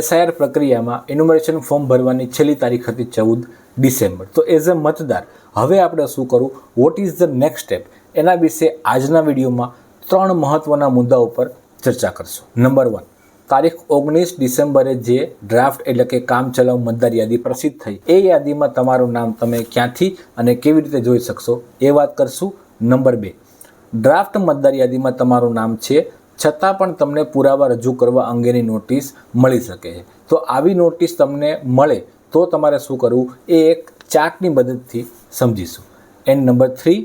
SIR પ્રક્રિયામાં enumeration form ભરવાની છેલ્લી તારીખ હતી 14 ડિસેમ્બર. તો એઝ અ મતદાર હવે આપણે શું કરવું, what is the next step, એના વિશે આજના વિડીયોમાં 3 મહત્ત્વના મુદ્દાઓ પર ચર્ચા કરશું. નંબર 1, તારીખ 19 ડિસેમ્બરે જે ડ્રાફ્ટ એટલે કે કામચલાઉ મતદાર યાદી પ્રસિદ્ધ થઈ, એ યાદીમાં તમારું નામ તમે ક્યાંથી અને કેવી રીતે જોઈ શકશો એ વાત કરશું. નંબર 2, ડ્રાફ્ટ મતદાર યાદીમાં તમારું નામ છે છતાં પણ તમને પુરાવા રજૂ કરવા અંગેની નોટિસ મળી શકે છે. તો આવી નોટિસ તમને મળે તો તમારે શું કરવું એ એક ચાર્ટની મદદથી સમજીશું. એન્ડ નંબર 3,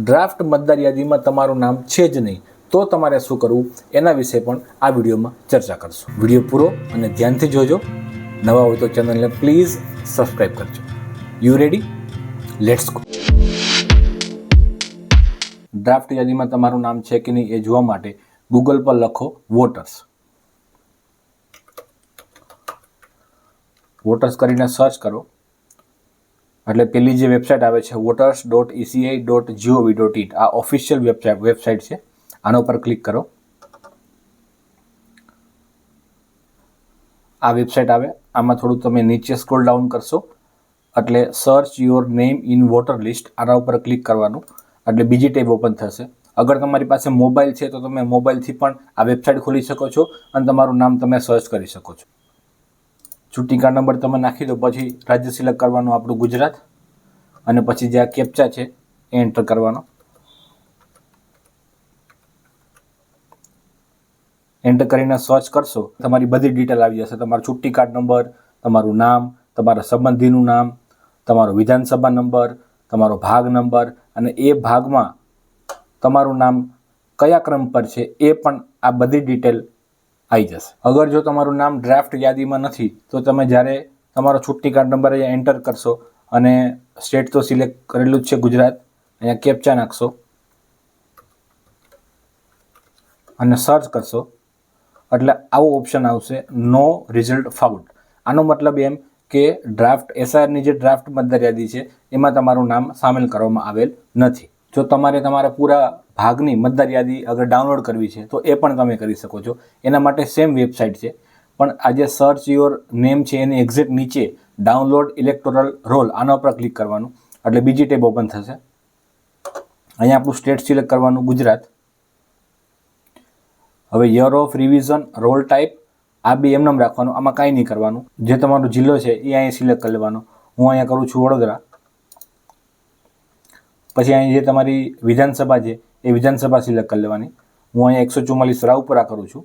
ડ્રાફ્ટ મતદાર યાદીમાં તમારું નામ છે જ નહીં તો તમારે શું કરવું એના વિશે પણ આ વિડીયોમાં ચર્ચા કરશું. વિડીયો પૂરો અને ધ્યાનથી જોજો. નવા હોય તો ચેનલને પ્લીઝ સબસ્ક્રાઈબ કરજો. You ready? Let's go. Draft યાદીમાં તમારું નામ છે કે નહીં એ જોવા માટે ગૂગલ પર લખો વોટર્સ. વોટર્સ કરીને સર્ચ કરો એટલે પેલી જે વેબસાઇટ આવે છે voters.eci.gov.in, આ ઓફિશિયલ વેબસાઇટ છે. આના ઉપર ક્લિક કરો. આ વેબસાઇટ આવે. આમાં થોડું તમે નીચે સ્ક્રોલ ડાઉન કરશો એટલે search your name in water list, આના ઉપર ક્લિક કરવાનું એટલે બીજી ટેબ ઓપન થશે. અગર તમારી પાસે મોબાઈલ છે તો તમે મોબાઈલથી પણ આ વેબસાઇટ ખોલી શકો છો અને તમારું નામ તમે સર્ચ કરી શકો છો. ચૂંટણી કાર્ડ નંબર તમે નાખી દો, પછી રાજ્ય સિલેક્ટ કરવાનું આપણું ગુજરાત, અને પછી જે આ કેપ્ચા છે એ એન્ટર કરવાનો. એન્ટર કરીને સર્ચ કરશો તમારી બધી ડિટેલ આવી જશે. તમારું ચૂંટણી કાર્ડ નંબર, તમારું નામ, તમારા સંબંધીનું નામ, તમારો વિધાનસભા નંબર, તમારો ભાગ નંબર અને એ ભાગમાં તમારું નામ કયા ક્રમ પર છે એ પણ આ બધી ડિટેલ આવી જશે. અગર જો તમારું નામ ડ્રાફ્ટ યાદીમાં નથી તો તમે જ્યારે તમારો ચૂંટણી કાર્ડ નંબર અહીંયા એન્ટર કરશો અને સ્ટેટ તો સિલેક્ટ કરેલું જ છે ગુજરાત, અહીંયા કેપ્ચા નાખશો અને સર્ચ કરશો એટલે આવો ઓપ્શન આવશે, નો રિઝલ્ટ ફાઉન્ડ. આનો મતલબ એમ કે ડ્રાફ્ટ SIRની જે ડ્રાફ્ટ મતદાર યાદી છે એમાં તમારું નામ સામેલ કરવામાં આવેલ નથી. જો તમારે તમારા પૂરા ભાગની મતદાર યાદી અગર ડાઉનલોડ કરવી છે તો એ પણ તમે કરી શકો છો. એના માટે સેમ વેબસાઇટ છે, પણ આ જે સર્ચ યોર નેમ છે એની એક્ઝેક્ટ નીચે ડાઉનલોડ ઇલેક્ટોરલ રોલ, આના ઉપર ક્લિક કરવાનું એટલે બીજી ટેબ ઓપન થશે. અહીંયા આપણું સ્ટેટ સિલેક્ટ કરવાનું ગુજરાત. હવે year of revision, roll type આ બી એમનેમ રાખવાનું, આમાં કાંઈ નહીં કરવાનું. જે તમારો જિલ્લો છે એ અહીંયા સિલેક્ટ કરી લેવાનો. હું અહીંયા કરું છું વડોદરા. પછી અહીં જે તમારી વિધાનસભા છે એ વિધાનસભા સિલેક્ટ કરી લેવાની. હું અહીંયા 144 રાવપુરા કરું છું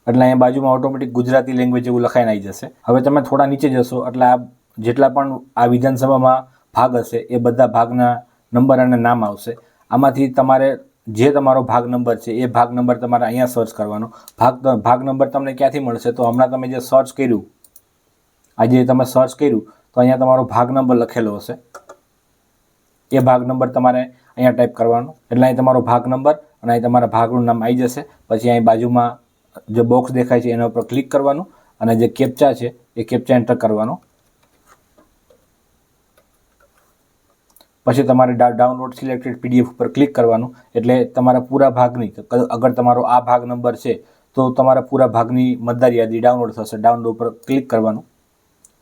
એટલે અહીંયા બાજુમાં ઓટોમેટિક ગુજરાતી લેંગ્વેજ એવું લખાઈને આવી જશે. હવે તમે થોડા નીચે જશો એટલે આ જેટલા પણ આ વિધાનસભામાં ભાગ હશે એ બધા ભાગના નંબર અને નામ આવશે. આમાંથી તમારે જે તમારો ભાગ નંબર છે એ ભાગ નંબર તમારે અહીંયા સર્ચ કરવાનો. ભાગ નંબર તમને ક્યાંથી મળશે તો હમણાં તમે જે સર્ચ કર્યું, આજે તમે સર્ચ કર્યું તો અહીંયા તમારો ભાગ નંબર લખેલો હશે. એ ભાગ નંબર તમારે અહીંયા ટાઈપ કરવાનો એટલે અહીં તમારો ભાગ નંબર અને અહીં તમારા ભાગનું નામ આવી જશે. પછી અહીં બાજુમાં જે બોક્સ દેખાય છે એના ઉપર ક્લિક કરવાનું અને જે કેપ્ચા છે એ કેપ્ચા એન્ટર કરવાનો. પછી તમારે ડાઉનલોડ સિલેક્ટેડ PDF ઉપર ક્લિક કરવાનું એટલે તમારા પૂરા ભાગની, અગર તમારો આ ભાગ નંબર છે તો તમારા પૂરા ભાગની મતદાર યાદી ડાઉનલોડ થશે. ડાઉનલોડ ઉપર ક્લિક કરવાનું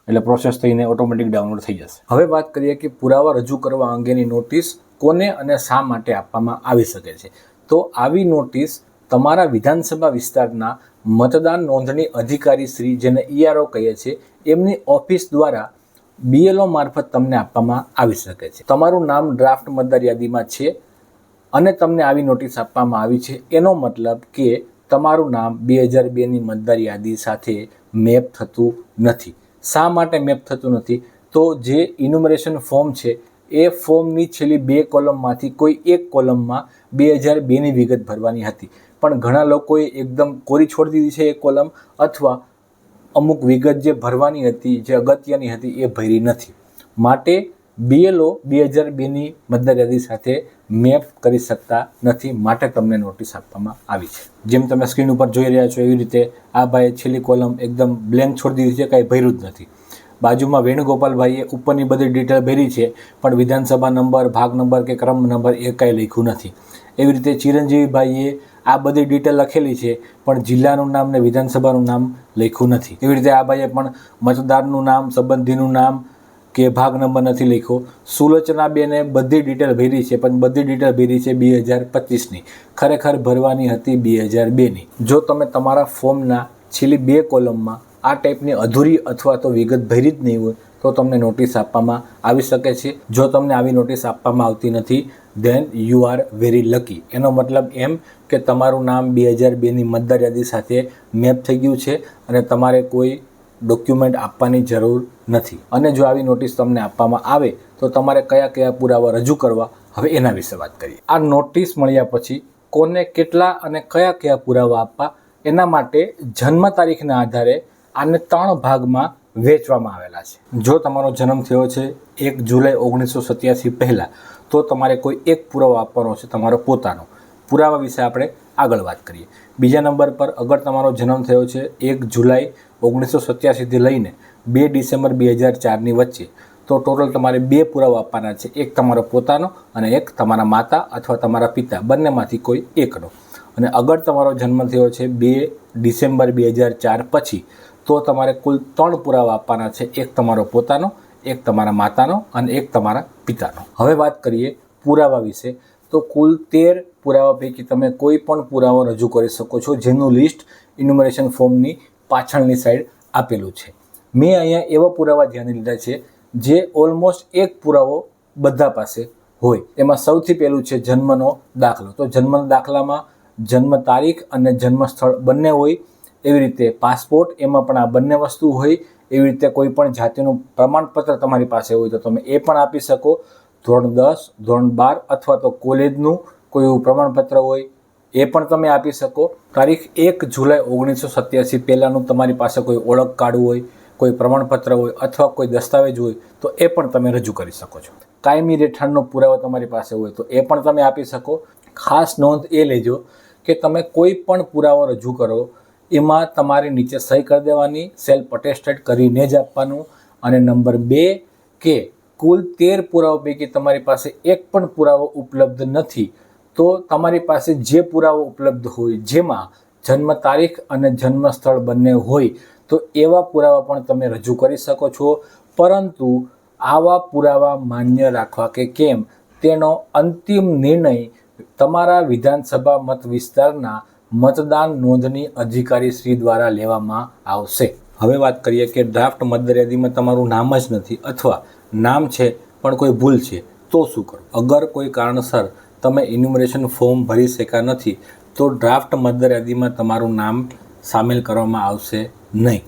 એટલે પ્રોસેસ થઈને ઓટોમેટિક ડાઉનલોડ થઈ જશે. હવે વાત કરીએ કે પુરાવા રજૂ કરવા અંગેની નોટિસ કોને અને શા માટે આપવામાં આવી શકે છે. તો આવી નોટિસ તમારા વિધાનસભા વિસ્તારના મતદાન નોંધણી અધિકારી શ્રી, જેને ERO કહીએ છીએ, એમની ઓફિસ દ્વારા BLO મારફત તમને આપવામાં આવી શકે છે. તમારું નામ ડ્રાફ્ટ મતદાર યાદીમાં છે અને તમને આવી નોટિસ આપવામાં આવી છે, એનો મતલબ કે તમારું નામ 2002ની મતદાર યાદી સાથે મેપ થતું નથી. શા માટે મેપ થતું નથી? તો જે ઇન્યુમરેશન ફોર્મ છે એ ફોર્મની છેલ્લી 2 કોલમમાંથી કોઈ એક કોલમમાં 2002ની વિગત ભરવાની હતી, પણ ઘણા લોકોએ એકદમ કોરી છોડી દીધી છે એ કોલમ, અથવા અમુક વિગત જે ભરવાની હતી, જે અગત્યની હતી એ ભરી નથી. માટે BLO 2002ની મતદાર યાદી સાથે મેપ કરી શકતા નથી, માટે તમને નોટિસ આપવામાં આવી છે. જેમ તમે સ્ક્રીન ઉપર જોઈ રહ્યા છો એવી રીતે આ ભાઈએ છેલ્લી કોલમ એકદમ બ્લેન્ક છોડી દીધી છે, કાંઈ ભર્યું જ નથી. બાજુમાં વેણુગોપાલભાઈએ ઉપરની બધી ડિટેલ ભરી છે પણ વિધાનસભા નંબર, ભાગ નંબર કે ક્રમ નંબર એ કાંઈ લખ્યું નથી. એવી રીતે ચિરંજીવીભાઈએ આ બધી ડિટેલ લખેલી છે પણ જિલ્લાનું નામ ને વિધાનસભાનું નામ લખ્યું નથી. એવી રીતે આ ભાઈએ પણ મતદારનું નામ, સંબંધીનું નામ કે ભાગ નંબર નથી લખ્યો. સુલોચનાબેને બધી ડિટેલ ભરી છે પણ બધી ડિટેલ ભરી છે 2025ની, ખરેખર ભરવાની હતી 2002ની. જો તમે તમારા ફોર્મના છેલ્લી 2 કોલમમાં આ ટાઈપની અધૂરી અથવા તો વિગત ભરી જ નહીં હોય તો તમને નોટિસ આપવામાં આવી શકે છે. જો તમને આવી નોટિસ આપવામાં આવતી નથી then you are very lucky. એનો મતલબ એમ કે તમારું નામ 2002ની મતદાર યાદી સાથે મેપ થઈ ગયું છે અને તમારે કોઈ ડોક્યુમેન્ટ આપવાની જરૂર નથી. અને જો આવી નોટિસ તમને આપવામાં આવે તો તમારે કયા કયા પુરાવા રજૂ કરવા, હવે એના વિશે વાત કરીએ. આ નોટિસ મળ્યા પછી કોને કેટલા અને કયા કયા પુરાવા આપવા એના માટે જન્મ તારીખના આધારે આને 3 ભાગમાં વહેંચવામાં આવેલા છે. જો તમારો જન્મ થયો છે 1 જુલાઈ 1987 પહેલાં તો તમારે કોઈ એક પુરાવો આપવાનો છે, તમારો પોતાનો. પુરાવા વિશે આપણે આગળ વાત કરીએ. બીજા નંબર પર અગર તમારો જન્મ થયો છે 1 જુલાઈ 1987થી લઈને 2 ડિસેમ્બર 2004ની વચ્ચે તો ટોટલ તમારે 2 પુરાવા આપવાના છે. એક તમારો પોતાનો અને એક તમારા માતા અથવા તમારા પિતા, બંનેમાંથી કોઈ એકનો. અને અગર તમારો જન્મ થયો છે 2 ડિસેમ્બર 2004 પછી તો તમારે કુલ 3 પુરાવા આપવાના છે. એક તમારો પોતાનો, એક તમારા માતાનો અને એક તમારા પિતાનો. હવે વાત કરીએ પુરાવા વિશે તો કુલ 13 પુરાવા પૈકી તમે કોઈ પણ પુરાવો રજૂ કરી શકો છો જેનું લિસ્ટ ઇન્યુમરેશન ફોર્મની પાછળની સાઈડ આપેલું છે. મેં અહીંયા એવા પુરાવા ધ્યાને લીધા છે જે ઓલમોસ્ટ એક પુરાવો બધા પાસે હોય. એમાં સૌથી પહેલું છે જન્મનો દાખલો. તો જન્મના દાખલામાં જન્મ તારીખ અને જન્મ સ્થળ બંને હોય. એવી રીતે પાસપોર્ટ, એમાં પણ આ બંને વસ્તુ હોય. એવી રીતે કોઈ પણ જાતિનું પ્રમાણપત્ર તમારી પાસે હોય તો તમે એ પણ આપી શકો. ધોરણ 10, ધોરણ 12 અથવા તો કોલેજનું કોઈ એવું પ્રમાણપત્ર હોય એ પણ તમે આપી શકો. તારીખ 1 જુલાઈ 1987 પહેલાંનું તમારી પાસે કોઈ ઓળખ કાર્ડ હોય, કોઈ પ્રમાણપત્ર હોય અથવા કોઈ દસ્તાવેજ હોય તો એ પણ તમે રજૂ કરી શકો છો. કાયમી રહેઠાણનો પુરાવો તમારી પાસે હોય તો એ પણ તમે આપી શકો. ખાસ નોંધ એ લેજો કે તમે કોઈ પણ પુરાવો રજૂ કરો એમાં તમારે નીચે સહી કરી દેવાની, સેલ્ફ અટેસ્ટેડ કરીને જ આપવાનું. અને નંબર 2 કે કુલ 13 પુરાવા પૈકી તમારી પાસે એક પણ પુરાવો ઉપલબ્ધ નથી તો તમારી પાસે જે પુરાવો ઉપલબ્ધ હોય જેમાં જન્મ તારીખ અને જન્મ સ્થળ બંને હોય તો એવા પુરાવા પણ તમે રજૂ કરી શકો છો. પરંતુ આવા પુરાવા માન્ય રાખવા કે કેમ તેનો અંતિમ નિર્ણય તમારા વિધાનસભા મત વિસ્તારના મતદાન નોંધણી અધિકારી શ્રી દ્વારા લેવામાં આવશે. હવે વાત કરીએ કે ડ્રાફ્ટ મતદાર યાદીમાં તમારું નામ જ નથી અથવા નામ છે પણ કોઈ ભૂલ છે તો શું કરવું. અગર કોઈ કારણસર તમે ઇન્યુમરેશન ફોર્મ ભરી શક્યા નથી તો ડ્રાફ્ટ મતદાર યાદીમાં તમારું નામ સામેલ કરવામાં આવશે નહીં.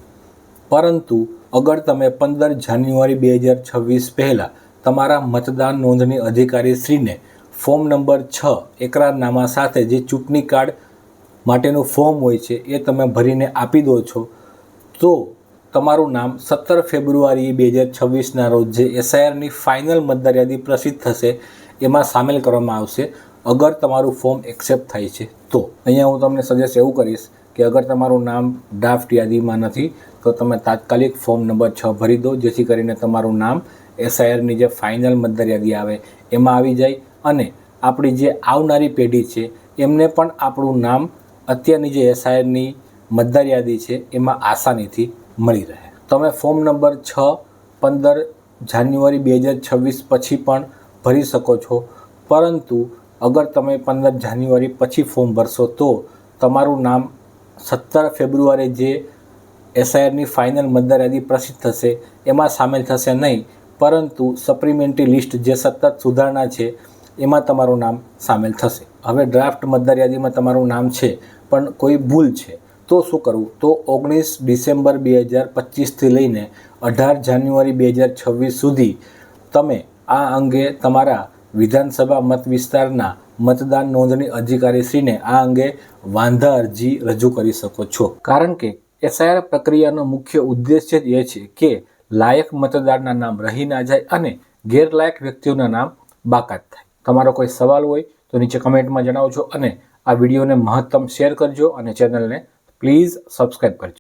પરંતુ અગર તમે 15 જાન્યુઆરી 2026 પહેલાં તમારા મતદાન નોંધણી અધિકારી શ્રીને ફોર્મ નંબર 6 એકરારનામા સાથે જે ચૂંટણી કાર્ડ માટેનું ફોર્મ હોય છે એ તમે ભરીને આપી દો છો તો તમારું નામ 17 ફેબ્રુઆરી 2026ના રોજ જે એસઆઈઆરની ફાઇનલ મતદાર યાદી પ્રસિદ્ધ થશે એમાં સામેલ કરવામાં આવશે. અગર તમારું ફોર્મ એક્સેપ્ટ થાય છે તો અહીંયા હું તમને સજેસ્ટ એવું કરીશ કે અગર તમારું નામ ડ્રાફ્ટ યાદીમાં નથી તો તમે તાત્કાલિક ફોર્મ નંબર 6 ભરી દો જેથી કરીને તમારું નામ એસઆઈઆરની જે ફાઇનલ મતદાર યાદી આવે એમાં આવી જાય અને આપણી જે આવનારી પેઢી છે એમને પણ આપણું નામ અત્યારની જે એસઆઈઆરની મતદાર યાદી છે એમાં આસાનીથી મળી રહે. તમે ફોર્મ નંબર 6 15 જાન્યુઆરી 2026 પછી પણ ભરી શકો છો. પરંતુ અગર તમે 15 જાન્યુઆરી પછી ફોર્મ ભરશો તો તમારું નામ 17 ફેબ્રુઆરી જે એસઆઈઆરની ફાઇનલ મતદાર યાદી પ્રસિદ્ધ થશે એમાં સામેલ થશે નહીં, પરંતુ સપ્લિમેન્ટરી લિસ્ટ જે સતત સુધારણા છે એમાં તમારું નામ સામેલ થશે. હવે ડ્રાફ્ટ મતદાર યાદીમાં તમારું નામ છે પણ કોઈ ભૂલ છે તો શું કરવું. તો 19 ડિસેમ્બર 2025થી લઈને 18 જાન્યુઆરી 2026 સુધી તમે આ અંગે તમારા વિધાનસભા મત વિસ્તારના મતદાન નોંધણી અધિકારીશ્રીને આ અંગે વાંધા અરજી રજૂ કરી શકો છો. કારણ કે એસઆઈઆર પ્રક્રિયાનો મુખ્ય ઉદ્દેશ્ય એ છે કે લાયક મતદારના નામ રહી ના જાય અને ગેરલાયક વ્યક્તિઓના નામ બાકાત થાય. તમારો કોઈ સવાલ હોય તો નીચે કમેન્ટમાં જણાવજો અને આ વિડીયોને મહત્તમ શેર કરજો અને ચેનલને પ્લીઝ સબસ્ક્રાઈબ કરજો.